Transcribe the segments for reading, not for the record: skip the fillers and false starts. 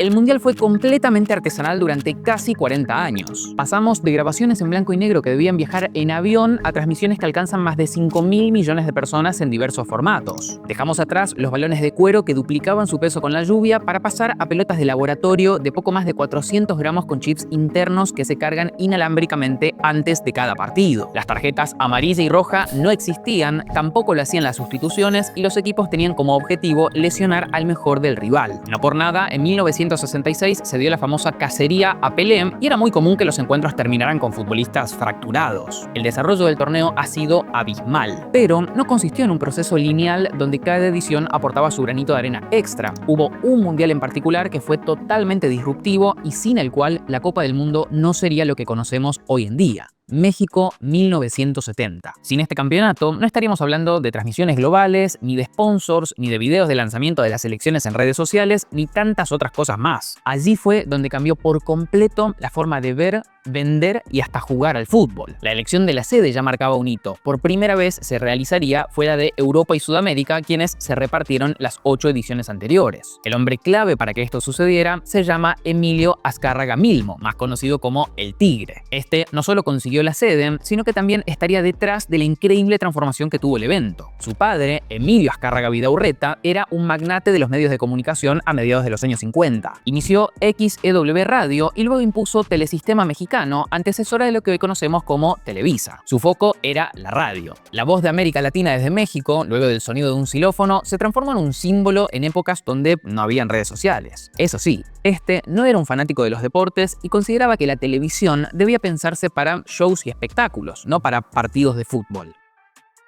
El Mundial fue completamente artesanal durante casi 40 años. Pasamos de grabaciones en blanco y negro que debían viajar en avión a transmisiones que alcanzan más de 5.000 millones de personas en diversos formatos. Dejamos atrás los balones de cuero que duplicaban su peso con la lluvia para pasar a pelotas de laboratorio de poco más de 400 gramos con chips internos que se cargan inalámbricamente antes de cada partido. Las tarjetas amarilla y roja no existían, tampoco lo hacían las sustituciones y los equipos tenían como objetivo lesionar al mejor del rival. No por nada, en 1966 se dio la famosa cacería a Pelé y era muy común que los encuentros terminaran con futbolistas fracturados. El desarrollo del torneo ha sido abismal, pero no consistió en un proceso lineal donde cada edición aportaba su granito de arena extra. Hubo un mundial en particular que fue totalmente disruptivo y sin el cual la Copa del Mundo no sería lo que conocemos hoy en día. México 1970. Sin este campeonato, no estaríamos hablando de transmisiones globales, ni de sponsors, ni de videos de lanzamiento de las selecciones en redes sociales, ni tantas otras cosas más. Allí fue donde cambió por completo la forma de ver, vender y hasta jugar al fútbol. La elección de la sede ya marcaba un hito. Por primera vez se realizaría fuera de Europa y Sudamérica, quienes se repartieron las 8 ediciones anteriores. El hombre clave para que esto sucediera se llama Emilio Azcárraga Milmo, más conocido como El Tigre. Este no solo consiguió la sede, sino que también estaría detrás de la increíble transformación que tuvo el evento. Su padre, Emilio Azcárraga Vidaurreta, era un magnate de los medios de comunicación a mediados de los años 50. Inició XEW Radio y luego impuso Telesistema Mexicano, antecesora de lo que hoy conocemos como Televisa. Su foco era la radio. La voz de América Latina desde México, luego del sonido de un xilófono, se transformó en un símbolo en épocas donde no habían redes sociales. Eso sí, este no era un fanático de los deportes y consideraba que la televisión debía pensarse para shows y espectáculos, no para partidos de fútbol.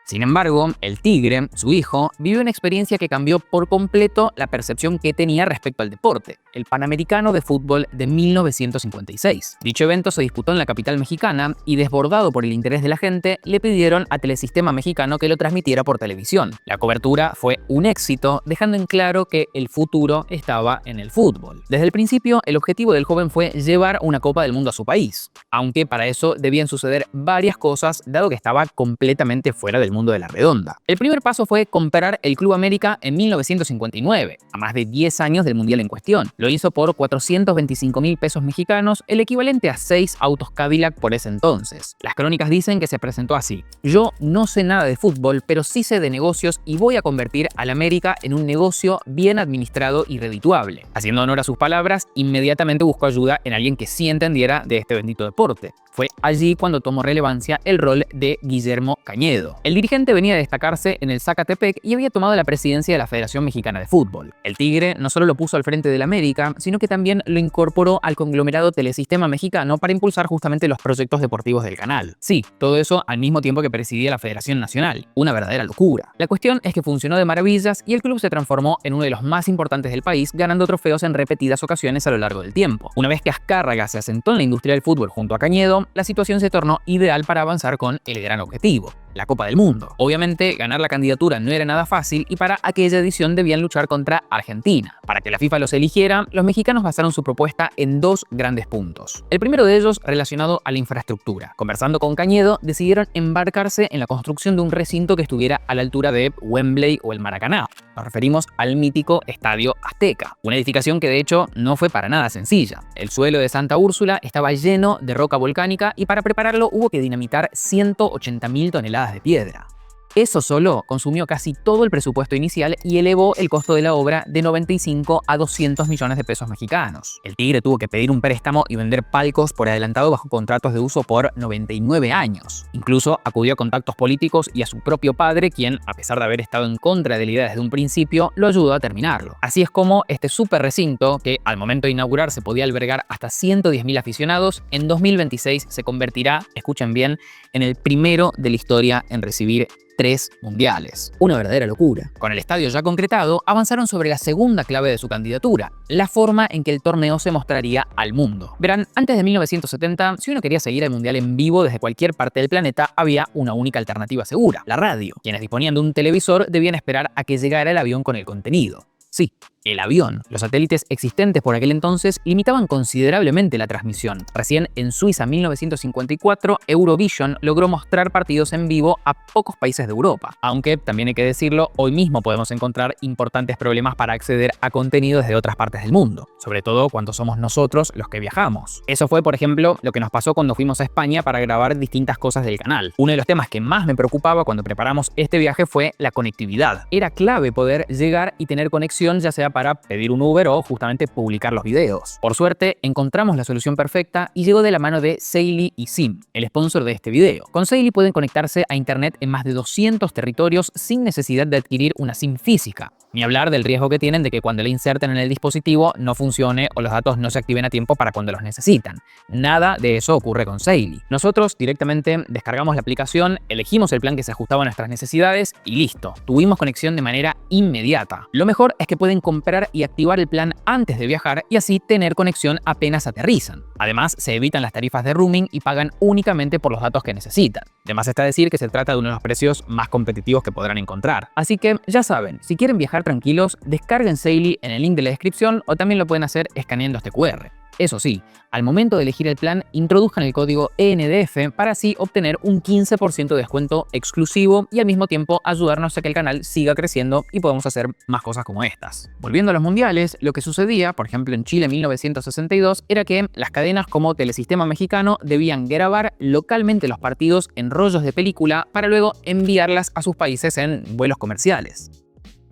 Sin embargo, el Tigre, su hijo, vivió una experiencia que cambió por completo la percepción que tenía respecto al deporte, el Panamericano de Fútbol de 1956. Dicho evento se disputó en la capital mexicana y, desbordado por el interés de la gente, le pidieron a Telesistema Mexicano que lo transmitiera por televisión. La cobertura fue un éxito, dejando en claro que el futuro estaba en el fútbol. Desde el principio, el objetivo del joven fue llevar una Copa del Mundo a su país, aunque para eso debían suceder varias cosas, dado que estaba completamente fuera del mundo de la redonda. El primer paso fue comprar el Club América en 1959, a más de 10 años del mundial en cuestión. Lo hizo por 425.000 pesos mexicanos, el equivalente a 6 autos Cadillac por ese entonces. Las crónicas dicen que se presentó así: yo no sé nada de fútbol, pero sí sé de negocios y voy a convertir al América en un negocio bien administrado y redituable. Haciendo honor a sus palabras, inmediatamente buscó ayuda en alguien que sí entendiera de este bendito deporte. Fue allí cuando tomó relevancia el rol de Guillermo Cañedo. El dirigente venía de destacarse en el Zacatepec y había tomado la presidencia de la Federación Mexicana de Fútbol. El Tigre no solo lo puso al frente del América, sino que también lo incorporó al conglomerado Telesistema Mexicano para impulsar justamente los proyectos deportivos del canal. Sí, todo eso al mismo tiempo que presidía la Federación Nacional. Una verdadera locura. La cuestión es que funcionó de maravillas y el club se transformó en uno de los más importantes del país, ganando trofeos en repetidas ocasiones a lo largo del tiempo. Una vez que Azcárraga se asentó en la industria del fútbol junto a Cañedo, la situación se tornó ideal para avanzar con el gran objetivo: la Copa del Mundo. Obviamente, ganar la candidatura no era nada fácil y para aquella edición debían luchar contra Argentina. Para que la FIFA los eligiera, los mexicanos basaron su propuesta en 2 grandes puntos. El primero de ellos relacionado a la infraestructura. Conversando con Cañedo, decidieron embarcarse en la construcción de un recinto que estuviera a la altura de Wembley o el Maracaná. Nos referimos al mítico Estadio Azteca, una edificación que de hecho no fue para nada sencilla. El suelo de Santa Úrsula estaba lleno de roca volcánica y para prepararlo hubo que dinamitar 180.000 toneladas de piedra. Eso solo consumió casi todo el presupuesto inicial y elevó el costo de la obra de 95 a 200 millones de pesos mexicanos. El Tigre tuvo que pedir un préstamo y vender palcos por adelantado bajo contratos de uso por 99 años. Incluso acudió a contactos políticos y a su propio padre, quien, a pesar de haber estado en contra de la idea desde un principio, lo ayudó a terminarlo. Así es como este super recinto, que al momento de inaugurarse podía albergar hasta 110.000 aficionados, en 2026 se convertirá, escuchen bien, en el primero de la historia en recibir 3 mundiales. Una verdadera locura. Con el estadio ya concretado, avanzaron sobre la segunda clave de su candidatura: la forma en que el torneo se mostraría al mundo. Verán, antes de 1970, si uno quería seguir el mundial en vivo desde cualquier parte del planeta, había una única alternativa segura: la radio. Quienes disponían de un televisor debían esperar a que llegara el avión con el contenido. Sí, el avión. Los satélites existentes por aquel entonces limitaban considerablemente la transmisión. Recién en Suiza, 1954, Eurovision logró mostrar partidos en vivo a pocos países de Europa. Aunque, también hay que decirlo, hoy mismo podemos encontrar importantes problemas para acceder a contenidos de otras partes del mundo, sobre todo cuando somos nosotros los que viajamos. Eso fue, por ejemplo, lo que nos pasó cuando fuimos a España para grabar distintas cosas del canal. Uno de los temas que más me preocupaba cuando preparamos este viaje fue la conectividad. Era clave poder llegar y tener conexión, ya sea para pedir un Uber o justamente publicar los videos. Por suerte, encontramos la solución perfecta y llegó de la mano de Saily y SIM, el sponsor de este video. Con Saily pueden conectarse a internet en más de 200 territorios sin necesidad de adquirir una SIM física. Ni hablar del riesgo que tienen de que cuando la inserten en el dispositivo no funcione o los datos no se activen a tiempo para cuando los necesitan. Nada de eso ocurre con Saily. Nosotros directamente descargamos la aplicación, elegimos el plan que se ajustaba a nuestras necesidades y listo. Tuvimos conexión de manera inmediata. Lo mejor es que pueden comprar y activar el plan antes de viajar y así tener conexión apenas aterrizan. Además, se evitan las tarifas de roaming y pagan únicamente por los datos que necesitan. Además está decir que se trata de uno de los precios más competitivos que podrán encontrar. Así que ya saben, si quieren viajar tranquilos, descarguen Saily en el link de la descripción o también lo pueden hacer escaneando este QR. Eso sí, al momento de elegir el plan, introduzcan el código ENDF para así obtener un 15% de descuento exclusivo y al mismo tiempo ayudarnos a que el canal siga creciendo y podamos hacer más cosas como estas. Volviendo a los mundiales, lo que sucedía, por ejemplo en Chile en 1962, era que las cadenas como Telesistema Mexicano debían grabar localmente los partidos en rollos de película para luego enviarlas a sus países en vuelos comerciales.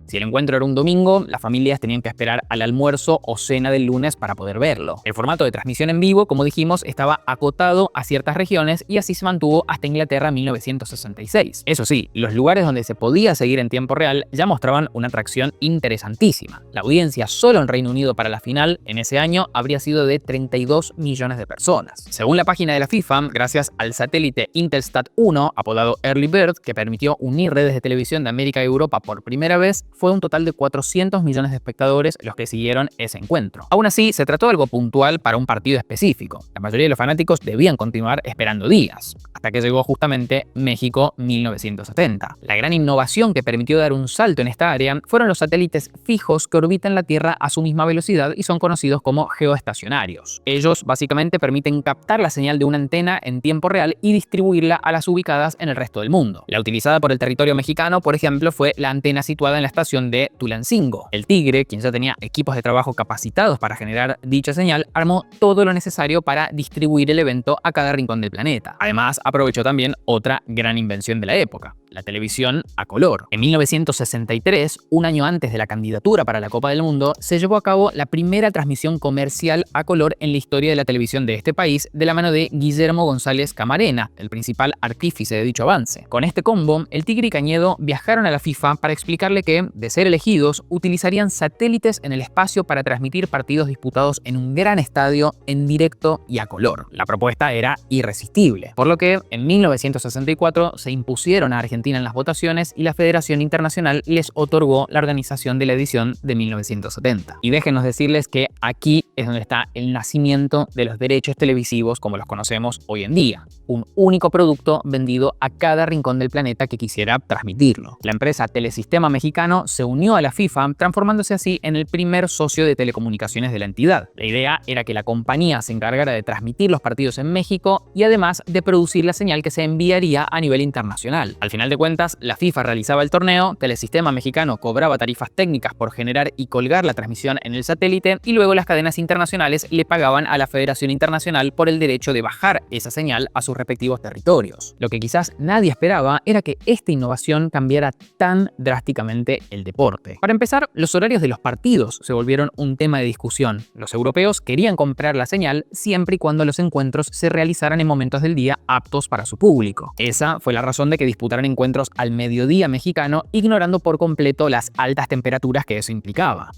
Si el encuentro era un domingo, las familias tenían que esperar al almuerzo o cena del lunes para poder verlo. El formato de transmisión en vivo, como dijimos, estaba acotado a ciertas regiones y así se mantuvo hasta Inglaterra en 1966. Eso sí, los lugares donde se podía seguir en tiempo real ya mostraban una atracción interesantísima. La audiencia solo en Reino Unido para la final en ese año habría sido de 32 millones de personas. Según la página de la FIFA, gracias al satélite Intelsat 1, apodado Early Bird, que permitió unir redes de televisión de América y Europa por primera vez, fue un total de 400 millones de espectadores los que siguieron ese encuentro. Aún así, se trató de algo puntual para un partido específico. La mayoría de los fanáticos debían continuar esperando días, hasta que llegó justamente México 1970. La gran innovación que permitió dar un salto en esta área fueron los satélites fijos que orbitan la Tierra a su misma velocidad y son conocidos como geoestacionarios. Ellos básicamente permiten captar la señal de una antena en tiempo real y distribuirla a las ubicadas en el resto del mundo. La utilizada por el territorio mexicano, por ejemplo, fue la antena situada en la estación de Tulancingo. El Tigre, quien ya tenía equipos de trabajo capacitados para generar dicha señal, armó todo lo necesario para distribuir el evento a cada rincón del planeta. Además, aprovechó también otra gran invención de la época: la televisión a color. En 1963, un año antes de la candidatura para la Copa del Mundo, se llevó a cabo la primera transmisión comercial a color en la historia de la televisión de este país, de la mano de Guillermo González Camarena, el principal artífice de dicho avance. Con este combo, el Tigre y Cañedo viajaron a la FIFA para explicarle que, de ser elegidos, utilizarían satélites en el espacio para transmitir partidos disputados en un gran estadio en directo y a color. La propuesta era irresistible, por lo que en 1964 se impusieron a Argentina en las votaciones y la Federación Internacional les otorgó la organización de la edición de 1970. Y déjenos decirles que aquí es donde está el nacimiento de los derechos televisivos como los conocemos hoy en día. Un único producto vendido a cada rincón del planeta que quisiera transmitirlo. La empresa Telesistema Mexicano se unió a la FIFA, transformándose así en el primer socio de telecomunicaciones de la entidad. La idea era que la compañía se encargara de transmitir los partidos en México y además de producir la señal que se enviaría a nivel internacional. Al final de cuentas, la FIFA realizaba el torneo, Telesistema Mexicano cobraba tarifas técnicas por generar y colgar la transmisión en el satélite y luego las cadenas internacionales le pagaban a la Federación Internacional por el derecho de bajar esa señal a sus respectivos territorios. Lo que quizás nadie esperaba era que esta innovación cambiara tan drásticamente el deporte. Para empezar, los horarios de los partidos se volvieron un tema de discusión. Los europeos querían comprar la señal siempre y cuando los encuentros se realizaran en momentos del día aptos para su público. Esa fue la razón de que disputaran encuentros al mediodía mexicano, ignorando por completo las altas temperaturas que eso implicaba.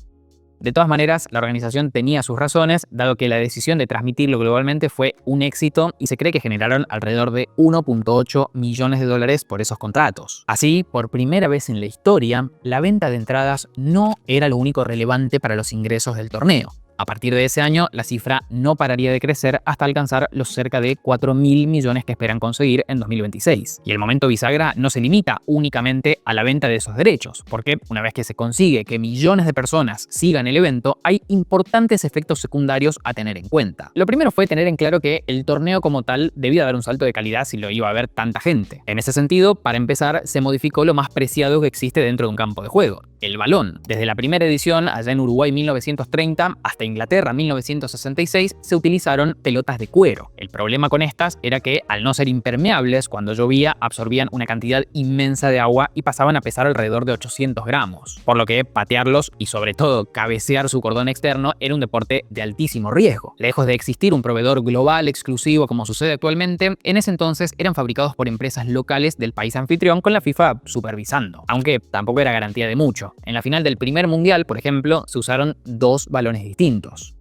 De todas maneras, la organización tenía sus razones, dado que la decisión de transmitirlo globalmente fue un éxito y se cree que generaron alrededor de 1.8 millones de dólares por esos contratos. Así, por primera vez en la historia, la venta de entradas no era lo único relevante para los ingresos del torneo. A partir de ese año, la cifra no pararía de crecer hasta alcanzar los cerca de 4.000 millones que esperan conseguir en 2026. Y el momento bisagra no se limita únicamente a la venta de esos derechos, porque una vez que se consigue que millones de personas sigan el evento, hay importantes efectos secundarios a tener en cuenta. Lo primero fue tener en claro que el torneo como tal debía dar un salto de calidad si lo iba a ver tanta gente. En ese sentido, para empezar, se modificó lo más preciado que existe dentro de un campo de juego: el balón. Desde la primera edición, allá en Uruguay 1930, hasta Inglaterra 1966, se utilizaron pelotas de cuero. El problema con estas era que, al no ser impermeables, cuando llovía absorbían una cantidad inmensa de agua y pasaban a pesar alrededor de 800 gramos. Por lo que patearlos y sobre todo cabecear su cordón externo era un deporte de altísimo riesgo. Lejos de existir un proveedor global exclusivo como sucede actualmente, en ese entonces eran fabricados por empresas locales del país anfitrión con la FIFA supervisando. Aunque tampoco era garantía de mucho. En la final del primer mundial, por ejemplo, se usaron 2 balones distintos.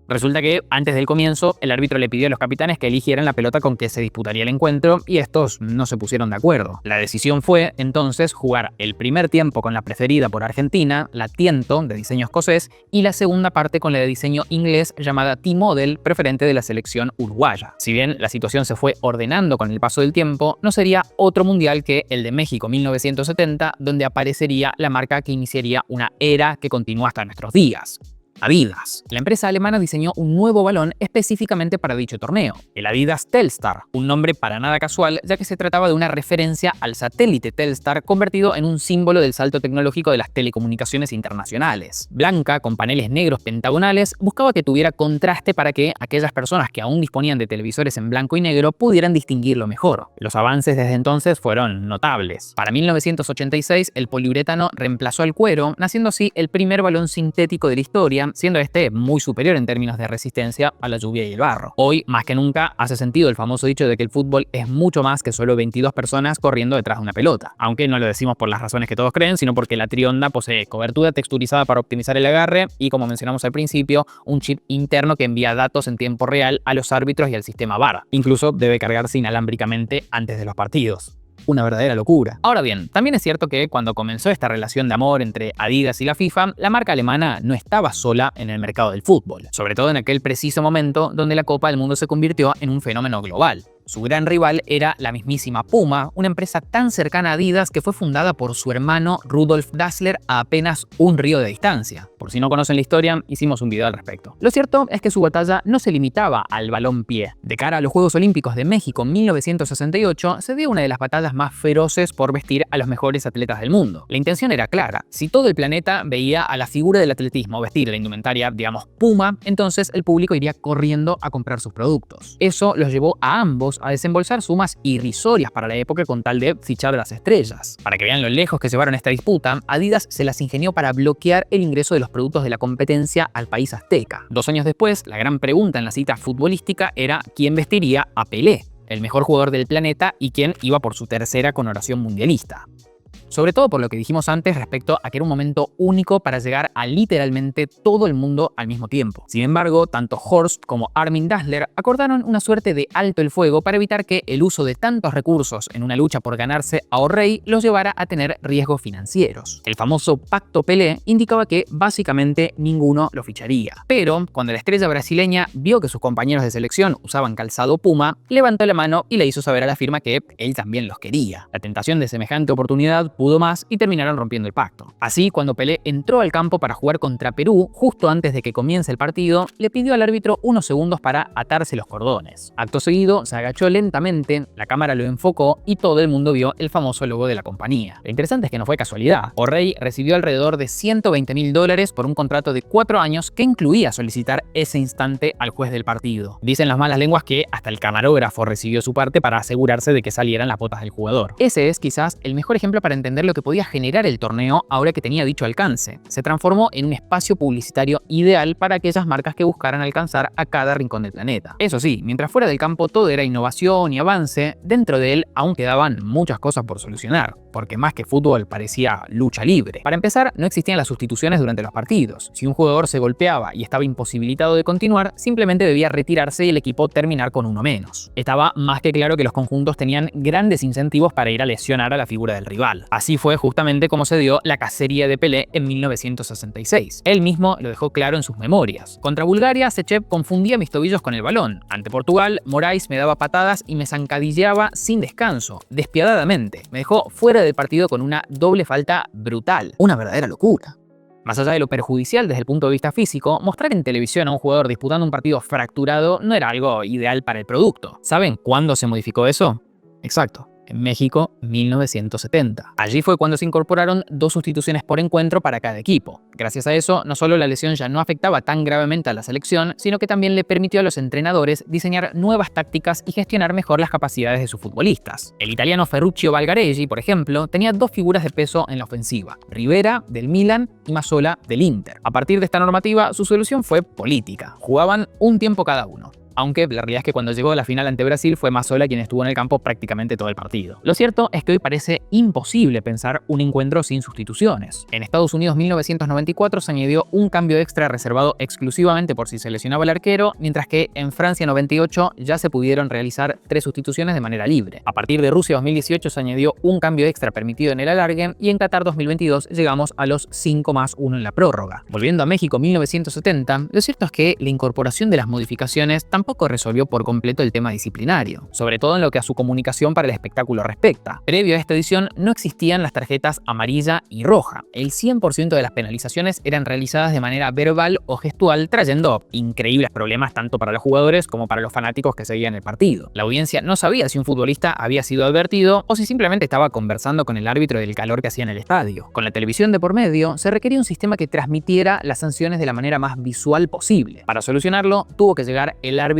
Resulta que antes del comienzo el árbitro le pidió a los capitanes que eligieran la pelota con que se disputaría el encuentro y estos no se pusieron de acuerdo. La decisión fue entonces jugar el primer tiempo con la preferida por Argentina, la Tiento de diseño escocés, y la segunda parte con la de diseño inglés llamada T-Model, preferente de la selección uruguaya. Si bien la situación se fue ordenando con el paso del tiempo, no sería otro mundial que el de México 1970, donde aparecería la marca que iniciaría una era que continúa hasta nuestros días: Adidas. La empresa alemana diseñó un nuevo balón específicamente para dicho torneo, el Adidas Telstar, un nombre para nada casual ya que se trataba de una referencia al satélite Telstar convertido en un símbolo del salto tecnológico de las telecomunicaciones internacionales. Blanca, con paneles negros pentagonales, buscaba que tuviera contraste para que aquellas personas que aún disponían de televisores en blanco y negro pudieran distinguirlo mejor. Los avances desde entonces fueron notables. Para 1986 el poliuretano reemplazó al cuero, naciendo así el primer balón sintético de la historia, siendo este muy superior en términos de resistencia a la lluvia y el barro. Hoy, más que nunca, hace sentido el famoso dicho de que el fútbol es mucho más que solo 22 personas corriendo detrás de una pelota. Aunque no lo decimos por las razones que todos creen, sino porque la trionda posee cobertura texturizada para optimizar el agarre y, como mencionamos al principio, un chip interno que envía datos en tiempo real a los árbitros y al sistema VAR. Incluso debe cargarse inalámbricamente antes de los partidos. Una verdadera locura. Ahora bien, también es cierto que cuando comenzó esta relación de amor entre Adidas y la FIFA, la marca alemana no estaba sola en el mercado del fútbol, sobre todo en aquel preciso momento donde la Copa del Mundo se convirtió en un fenómeno global. Su gran rival era la mismísima Puma, una empresa tan cercana a Adidas que fue fundada por su hermano Rudolf Dassler a apenas un río de distancia. Por si no conocen la historia, hicimos un video al respecto. Lo cierto es que su batalla no se limitaba al balón pie. De cara a los Juegos Olímpicos de México en 1968, se dio una de las batallas más feroces por vestir a los mejores atletas del mundo. La intención era clara: si todo el planeta veía a la figura del atletismo vestir la indumentaria, digamos, Puma, entonces el público iría corriendo a comprar sus productos. Eso los llevó a ambos a desembolsar sumas irrisorias para la época con tal de fichar a las estrellas. Para que vean lo lejos que llevaron esta disputa, Adidas se las ingenió para bloquear el ingreso de los productos de la competencia al país azteca. 2 años después, la gran pregunta en la cita futbolística era quién vestiría a Pelé, el mejor jugador del planeta y quien iba por su tercera connotación mundialista. Sobre todo por lo que dijimos antes respecto a que era un momento único para llegar a literalmente todo el mundo al mismo tiempo. Sin embargo, tanto Horst como Armin Dassler acordaron una suerte de alto el fuego para evitar que el uso de tantos recursos en una lucha por ganarse a O'Reilly los llevara a tener riesgos financieros. El famoso Pacto Pelé indicaba que básicamente ninguno lo ficharía. Pero cuando la estrella brasileña vio que sus compañeros de selección usaban calzado Puma, levantó la mano y le hizo saber a la firma que él también los quería. La tentación de semejante oportunidad pudo más y terminaron rompiendo el pacto. Así, cuando Pelé entró al campo para jugar contra Perú, justo antes de que comience el partido, le pidió al árbitro unos segundos para atarse los cordones. Acto seguido, se agachó lentamente, la cámara lo enfocó y todo el mundo vio el famoso logo de la compañía. Lo interesante es que no fue casualidad. O'Reilly recibió alrededor de $120.000 por un contrato de 4 años que incluía solicitar ese instante al juez del partido. Dicen las malas lenguas que hasta el camarógrafo recibió su parte para asegurarse de que salieran las botas del jugador. Ese es quizás el mejor ejemplo para entender lo que podía generar el torneo ahora que tenía dicho alcance. Se transformó en un espacio publicitario ideal para aquellas marcas que buscaran alcanzar a cada rincón del planeta. Eso sí, mientras fuera del campo todo era innovación y avance, dentro de él aún quedaban muchas cosas por solucionar, porque más que fútbol parecía lucha libre. Para empezar, no existían las sustituciones durante los partidos. Si un jugador se golpeaba y estaba imposibilitado de continuar, simplemente debía retirarse y el equipo terminar con uno menos. Estaba más que claro que los conjuntos tenían grandes incentivos para ir a lesionar a la figura del rival. Así fue justamente como se dio la cacería de Pelé en 1966. Él mismo lo dejó claro en sus memorias. Contra Bulgaria, Sechev confundía mis tobillos con el balón. Ante Portugal, Moraes me daba patadas y me zancadilleaba sin descanso, despiadadamente. Me dejó fuera del partido con una doble falta brutal. Una verdadera locura. Más allá de lo perjudicial desde el punto de vista físico, mostrar en televisión a un jugador disputando un partido fracturado no era algo ideal para el producto. ¿Saben cuándo se modificó eso? Exacto. En México, 1970. Allí fue cuando se incorporaron 2 sustituciones por encuentro para cada equipo. Gracias a eso, no solo la lesión ya no afectaba tan gravemente a la selección, sino que también le permitió a los entrenadores diseñar nuevas tácticas y gestionar mejor las capacidades de sus futbolistas. El italiano Ferruccio Valgareggi, por ejemplo, tenía 2 figuras de peso en la ofensiva: Rivera, del Milan, y Mazzola, del Inter. A partir de esta normativa, su solución fue política. Jugaban un tiempo cada uno. Aunque la realidad es que cuando llegó a la final ante Brasil fue Mazzola quien estuvo en el campo prácticamente todo el partido. Lo cierto es que hoy parece imposible pensar un encuentro sin sustituciones. En Estados Unidos 1994 se añadió un cambio extra reservado exclusivamente por si se lesionaba el arquero, mientras que en Francia 98 ya se pudieron realizar 3 sustituciones de manera libre. A partir de Rusia 2018 se añadió un cambio extra permitido en el alargue y en Qatar 2022 llegamos a los 5+1 en la prórroga. Volviendo a México 1970, lo cierto es que la incorporación de las modificaciones tampoco resolvió por completo el tema disciplinario, sobre todo en lo que a su comunicación para el espectáculo respecta. Previo a esta edición no existían las tarjetas amarilla y roja. El 100% de las penalizaciones eran realizadas de manera verbal o gestual, trayendo increíbles problemas tanto para los jugadores como para los fanáticos que seguían el partido. La audiencia no sabía si un futbolista había sido advertido o si simplemente estaba conversando con el árbitro del calor que hacía en el estadio. Con la televisión de por medio, se requería un sistema que transmitiera las sanciones de la manera más visual posible. Para solucionarlo, tuvo que llegar el árbitro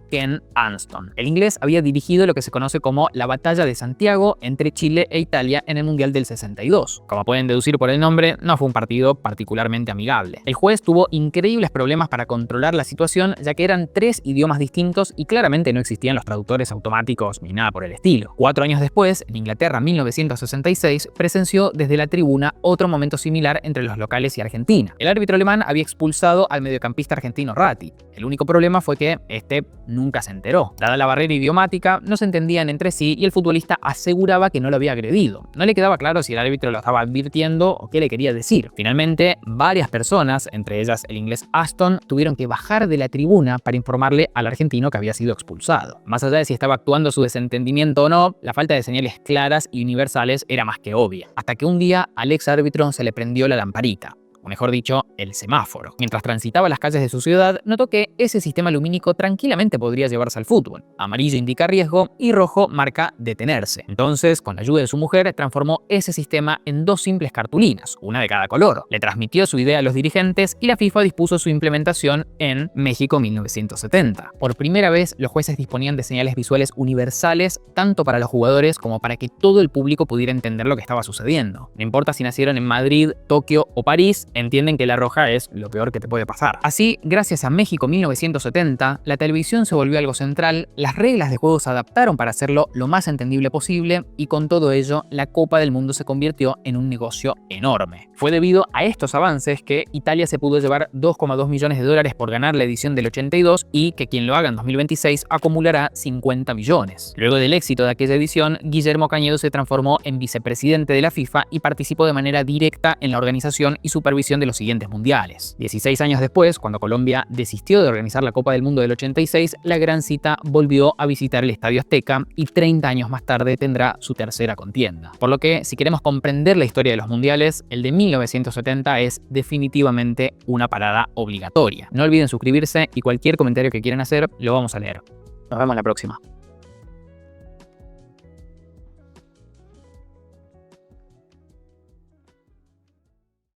Ken Anston. El inglés había dirigido lo que se conoce como la Batalla de Santiago entre Chile e Italia en el Mundial del 62. Como pueden deducir por el nombre, no fue un partido particularmente amigable. El juez tuvo increíbles problemas para controlar la situación, ya que eran 3 idiomas distintos y claramente no existían los traductores automáticos ni nada por el estilo. 4 años después, en Inglaterra 1966, presenció desde la tribuna otro momento similar entre los locales y Argentina. El árbitro alemán había expulsado al mediocampista argentino Ratti. El único problema fue que este nunca se enteró. Dada la barrera idiomática, no se entendían entre sí y el futbolista aseguraba que no lo había agredido. No le quedaba claro si el árbitro lo estaba advirtiendo o qué le quería decir. Finalmente, varias personas, entre ellas el inglés Aston, tuvieron que bajar de la tribuna para informarle al argentino que había sido expulsado. Más allá de si estaba actuando su desentendimiento o no, la falta de señales claras y universales era más que obvia. Hasta que un día al ex árbitro se le prendió la lamparita. O mejor dicho, el semáforo. Mientras transitaba las calles de su ciudad, notó que ese sistema lumínico tranquilamente podría llevarse al fútbol. Amarillo indica riesgo y rojo marca detenerse. Entonces, con la ayuda de su mujer, transformó ese sistema en 2 simples cartulinas, una de cada color. Le transmitió su idea a los dirigentes y la FIFA dispuso su implementación en México 1970. Por primera vez, los jueces disponían de señales visuales universales tanto para los jugadores como para que todo el público pudiera entender lo que estaba sucediendo. No importa si nacieron en Madrid, Tokio o París, entienden que la roja es lo peor que te puede pasar. Así, gracias a México 1970, la televisión se volvió algo central, las reglas de juego se adaptaron para hacerlo lo más entendible posible y con todo ello, la Copa del Mundo se convirtió en un negocio enorme. Fue debido a estos avances que Italia se pudo llevar $2,2 millones por ganar la edición del 82 y que quien lo haga en 2026 acumulará 50 millones. Luego del éxito de aquella edición, Guillermo Cañedo se transformó en vicepresidente de la FIFA y participó de manera directa en la organización y supervisión de los siguientes mundiales. 16 años después, cuando Colombia desistió de organizar la Copa del Mundo del 86, la gran cita volvió a visitar el Estadio Azteca y 30 años más tarde tendrá su tercera contienda. Por lo que, si queremos comprender la historia de los mundiales, el de 1970 es definitivamente una parada obligatoria. No olviden suscribirse y cualquier comentario que quieran hacer lo vamos a leer. Nos vemos la próxima.